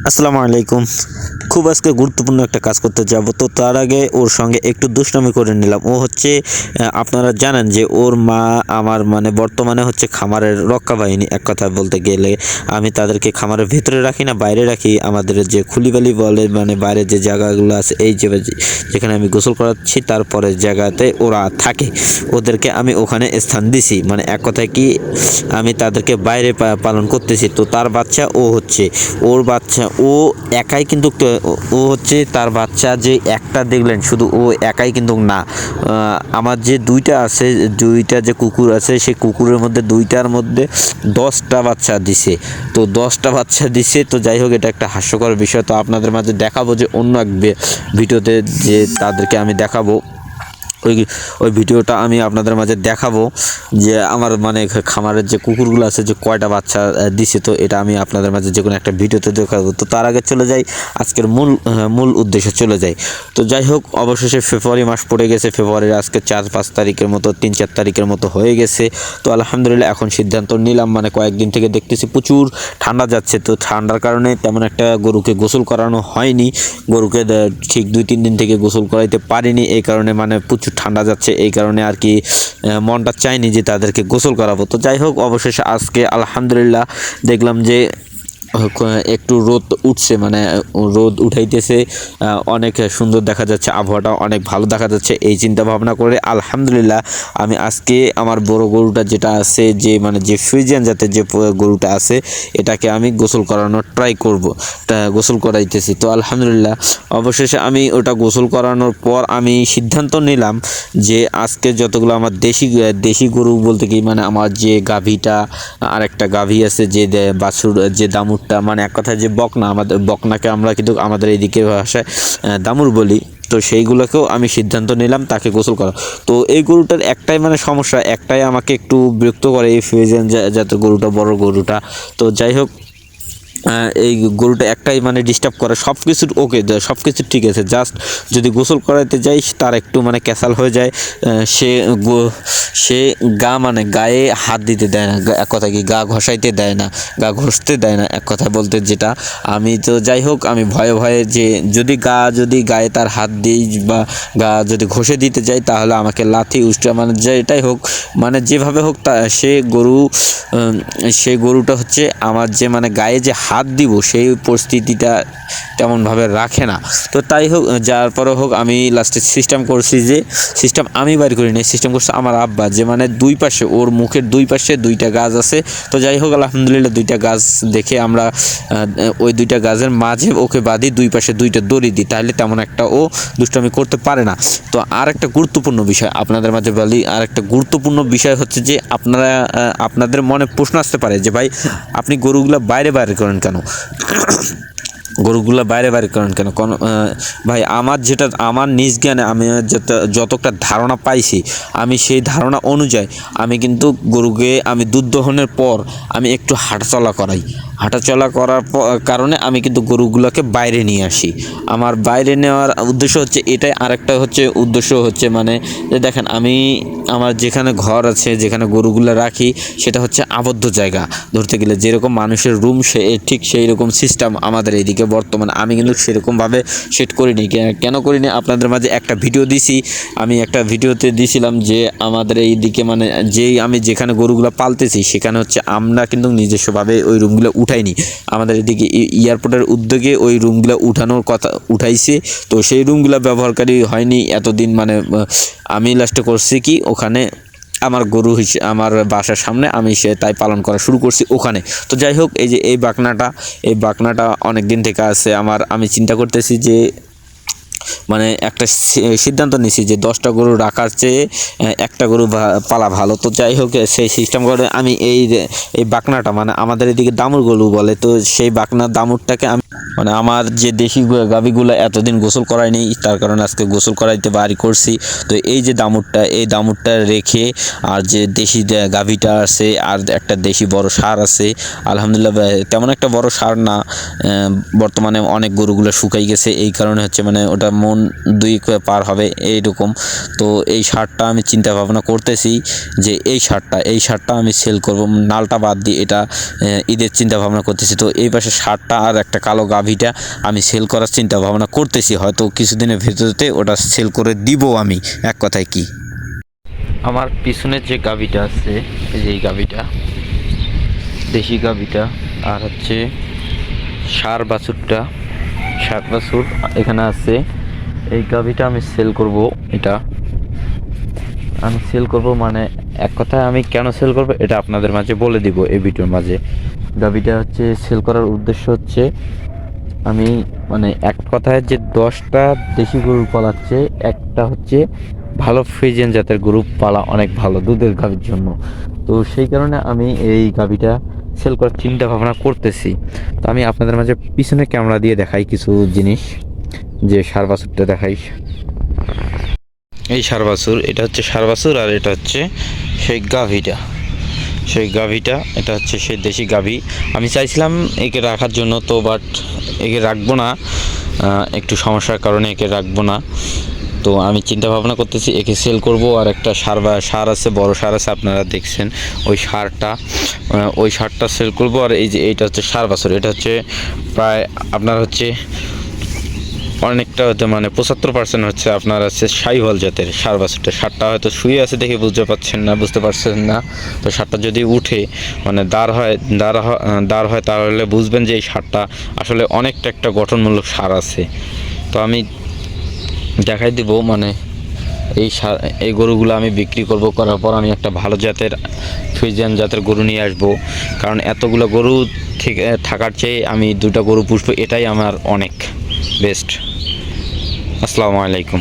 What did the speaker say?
আসসালামু আলাইকুম। খুব আজকে গুরুত্বপূর্ণ একটা কাজ করতে যাব, তো তার আগে ওর সঙ্গে একটু দুষ্টামি করে নিলাম। ও হচ্ছে আপনারা জানেন যে ওর মা আমার মানে বর্তমানে হচ্ছে খামারের রক্ষা বাহিনী। এক কথা বলতে গেলে আমি তাদেরকে খামারের ভেতরে রাখি না, বাইরে রাখি। আমাদের যে খুলিবালি বলে মানে বাইরে যে জায়গাগুলো আছে, এই যে যেখানে আমি গোসল করাচ্ছি তারপরে জায়গাতে ওরা থাকে, ওদেরকে আমি ওখানে স্থান দিছি। মানে এক কথায় কি আমি তাদেরকে বাইরে পালন করতেছি। তো তার বাচ্চা ও হচ্ছে ওর বাচ্চা ও একাই, কিন্তু ও হচ্ছে তার বাচ্চা যে একটা দেখলেন শুধু ও একাই কিন্তু না, আমার যে দুইটা যে কুকুর আছে, সেই কুকুরের মধ্যে দুইটার মধ্যে 10টা বাচ্চা দিছে। তো 10টা বাচ্চা দিছে, তো যাই হোক এটা একটা হাস্যকর বিষয়। তো আপনাদের মাঝে দেখাবো যে অন্য এক ভিডিওতে যে তাদেরকে আমি দেখাবো, ওই ওই ভিডিওটা আমি আপনাদের মাঝে দেখাবো যে আমার মানে খামারের যে কুকুরগুলো আছে যে কয়টা বাচ্চা দিছে। তো এটা আমি আপনাদের মাঝে যে কোনো একটা ভিডিওতে দেখাবো। তো তার আগে চলে যাই আজকের মূল উদ্দেশ্যে চলে যাই। তো যাই হোক অবশেষে ফেব্রুয়ারি মাস পড়ে গেছে। ফেব্রুয়ারির আজকে 4-5 তারিখের মতো, 3-4 তারিখের মতো হয়ে গেছে। তো আলহামদুলিল্লাহ এখন সিদ্ধান্ত নিলাম, মানে কয়েকদিন থেকে দেখতেছি প্রচুর ঠান্ডা যাচ্ছে। তো ঠান্ডার কারণে তেমন একটা গরুকে গোসল করানো হয়নি, গরুকে ঠিক 2-3 দিন থেকে গোসল করাইতে পারিনি। এই কারণে মানে প্রচুর ঠান্ডা যাচ্ছে, এই কারণে আর কি মনটা চায়নি যে তাদেরকে গোসল করাবো। তো যাই হোক অবশেষে আজকে আলহামদুলিল্লাহ দেখলাম যে একটু রোদ উঠছে, মানে রোদ উঠাইতেছে, অনেক সুন্দর দেখা যাচ্ছে, আবহাওয়াটা অনেক ভালো দেখা যাচ্ছে। এই চিন্তা ভাবনা করে আলহামদুলিল্লাহ আমি আজকে আমার বড় গরুটা যেটা আছে, যে মানে যে ফ্রিজিয়ান জাতের যে গরুটা আছে, এটাকে আমি গোসল করানোর ট্রাই করব, গোসল করাইতেছি। তো আলহামদুলিল্লাহ অবশেষে আমি ওটা গোসল করানোর পর আমি সিদ্ধান্ত নিলাম যে আজকে যতগুলো আমার দেশি গরু বলতে কি মানে আমার যে গাভীটা, আর একটা গাভী আছে যে বাছুর, যে দামুরটা, মানে এক কথায় যে বকনা, আমাদের বকনাকে আমরা কিন্তু আমাদের এইদিকে ভাষায় দামুর বলি। তো সেইগুলোকেও আমি সিদ্ধান্ত নিলাম তাকে গোসল করা। তো এই গরুটার একটাই মানে সমস্যা, একটাই আমাকে একটু বিরক্ত করে, এই ফ্রিজিয়ান জাতের গরুটা, বড় গরুটা। তো যাই হোক এই গরুটা একটাই মানে ডিস্টার্ব করে, সব কিছুর ওকে, সব কিছু ঠিক আছে, জাস্ট যদি গোসল করাইতে যাই তার একটু মানে ক্যাসাল হয়ে যায়। সে সে মানে গায়ে হাত দিতে দেয় না, এক কথা কি গা ঘষাইতে দেয় না, গা ঘষতে দেয় না, এক কথা বলতে যেটা। আমি তো যাই হোক আমি ভয়ে ভয়ে যে যদি গায়ে তার হাত দিই বা গা যদি ঘষে দিতে যাই, তাহলে আমাকে লাথি উষ্টা মানে যেটাই হোক, মানে যেভাবে হোক সেই গরুটা হচ্ছে আমার যে মানে গায়ে যে হাত দিব সেই পরিস্থিতিটা তেমনভাবে রাখে না। তো তাই হোক যার পরে হোক আমি লাস্টে সিস্টেম করছি, যে সিস্টেম আমি বাইর করি নাই, সিস্টেম করছে আমার আব্বা, যে মানে দুই পাশে ওর মুখের দুই পাশে 2টা গাছ আছে। তো যাই হোক আলহামদুলিল্লাহ 2টা গাছ দেখে আমরা ওই 2টা গাছের মাঝে ওকে বাঁধি, দুই পাশে 2টা দড়ি দিই, তাহলে তেমন একটা ও দুষ্টামি করতে পারে না। তো আর একটা গুরুত্বপূর্ণ বিষয় আপনাদের মাঝে বলি, আর একটা গুরুত্বপূর্ণ বিষয় হচ্ছে যে আপনাদের মনে প্রশ্ন আসতে পারে যে ভাই আপনি গরুগুলা বাইরে করেন কেন, গরুগুলো বাইরে করেন কেন? ভাই আমার নিজ জ্ঞানে আমি যতটা ধারণা পাইছি, আমি সেই ধারণা অনুযায়ী আমি কিন্তু গরুকে আমি দুধ দহনের পর আমি একটু হাঁটাচলা করার কারণে আমি কিন্তু গরুগুলোকে বাইরে নিয়ে আসি। আমার বাইরে নেওয়ার উদ্দেশ্য হচ্ছে এটাই। আরেকটা হচ্ছে উদ্দেশ্য হচ্ছে মানে যে দেখেন আমি আমার যেখানে ঘর আছে, যেখানে গরুগুলো রাখি, সেটা হচ্ছে আবদ্ধ জায়গা। ধরতে গেলে যেরকম মানুষের রুম ঠিক সেই রকম সিস্টেম আমাদের এইদিকে বর্তমানে। আমি কিন্তু সেরকমভাবে সেট করিনি। কেন করিনি আপনাদের মাঝে একটা ভিডিও দিছি, আমি একটা ভিডিওতে দিছিলাম যে আমাদের এইদিকে মানে আমি যেখানে গরুগুলো পালতেছি সেখানে হচ্ছে আমরা কিন্তু নিজস্বভাবে ওই রুমগুলো উঠাইনি। আমাদের এদিকে এয়ারপোর্টের উদ্যোগে ওই রুমগুলো উঠানোর কথা উঠাইছে। তো সেই রুমগুলো ব্যবহারকারী হয়নি এতদিন, মানে আমি লাস্টে করছি কি ওখানে আমার গরু আমার বাসার সামনে আমি তাই পালন করা শুরু করছি ওখানে। তো যাই হোক এই যে এই বাকনাটা অনেক দিন থেকে আছে আমার। আমি চিন্তা করতেছি যে মানে একটা সিদ্ধান্ত নিছি যে 10টা গরু রাখার চেয়ে একটা গরু পালা ভালো। তো যাই হোক সেই সিস্টেম করে আমি এই বাকনাটা, মানে আমাদের এদিকে দামুর গরু বলে, তো সেই দামুরটাকে আমি মানে আমার যে দেশি গাভীগুলো এতদিন গোসল করায়নি, তার কারণে আজকে গোসল করাইতে বাড়ি করছি। তো এই যে দামুরটা রেখে আর যে দেশি গাভীটা আছে আর একটা দেশি বড় ষাঁড় আছে, আলহামদুলিল্লাহ তেমন একটা বড় ষাঁড় না, বর্তমানে অনেক গরুগুলো শুকাই গেছে, এই কারণে হচ্ছে মানে ওটা মন 2 পার হবে এইরকম। তো এই ষাঁড়টা আমি চিন্তা ভাবনা করতেছি যে এই ষাঁড়টা আমি সেল করব, নালটা বাদ দিয়ে এটা ঈদের চিন্তা ভাবনা করতেছি। তো এই পাশে ষাঁড়টা আর একটা কালো গাভীটা আমি সেল করার চিন্তা ভাবনা করতেছি, হয়তো কিছুদিনের ভিতরতে ওটা সেল করে দিব আমি। এক কথায় কি, আমার পিছনের যে গাভীটা আছে, এই যে এই গাভীটা, দেশি গাভীটা, আর হচ্ছে ষাঁড় বাছুরটা, ষাঁড় বাছুর এখানে আছে। এই গাভীটা আমি সেল করব। এটা আমি সেল করব মানে এক কথায় আমি কেন সেল করব এটা আপনাদের মাঝে বলে দিব এই ভিডিওর মাঝে। গাভীটা হচ্ছে সেল করার উদ্দেশ্য হচ্ছে আমি মানে এক কথায় যে 10টা দেশি গরু পালাচ্ছে, একটা হচ্ছে ভালো ফ্রিজিয়ান জাতের গরু পালা অনেক ভালো দুধের গাভীর জন্য। তো সেই কারণে আমি এই গাভীটা সেল করার চিন্তা ভাবনা করতেছি। তো আমি আপনাদের মাঝে পিছনে ক্যামেরা দিয়ে দেখাই কিছু জিনিস, যে ষাঁড় বাছুরটা দেখাই। এই ষাঁড় বাছুর, এটা হচ্ছে ষাঁড় বাছুর, আর এটা হচ্ছে সেই গাভীটা, এটা হচ্ছে সেই দেশি গাভী। আমি চাইছিলাম একে রাখার জন্য, তো বাট একে রাখবো না, একটু সমস্যার কারণে একে রাখবো না। তো আমি চিন্তা ভাবনা করতেছি একে সেল করব। আর একটা ষাঁড় আছে, বড় ষাঁড় আছে, আপনারা দেখছেন ওই ষাঁড়টা সেল করব। আর এই যে এইটা হচ্ছে ষাঁড় বাছুর, এটা হচ্ছে প্রায় আপনার হচ্ছে অনেকটা হতে মানে 75% হচ্ছে আপনার আছে শাহিওয়াল জাতের ষাঁড় বাছুরটা। ষাঁড়টা হয়তো শুয়ে আছে দেখে বুঝতে পারছেন না। তো ষাঁড়টা যদি উঠে মানে দাঁড় হয় তাহলে বুঝবেন যে এই ষাঁড়টা আসলে অনেকটা একটা গঠনমূলক ষাঁড় আছে। তো আমি দেখাই দিব মানে এই গরুগুলো আমি বিক্রি করব। করার পর আমি একটা ভালো জাতের ফ্রিজিয়ান জাতের গরু নিয়ে আসব, কারণ এতগুলো গরু থেকে থাকার চেয়ে আমি 2টা গরু পুষবো, এটাই আমার অনেক বেস্ট। আসসালামু আলাইকুম।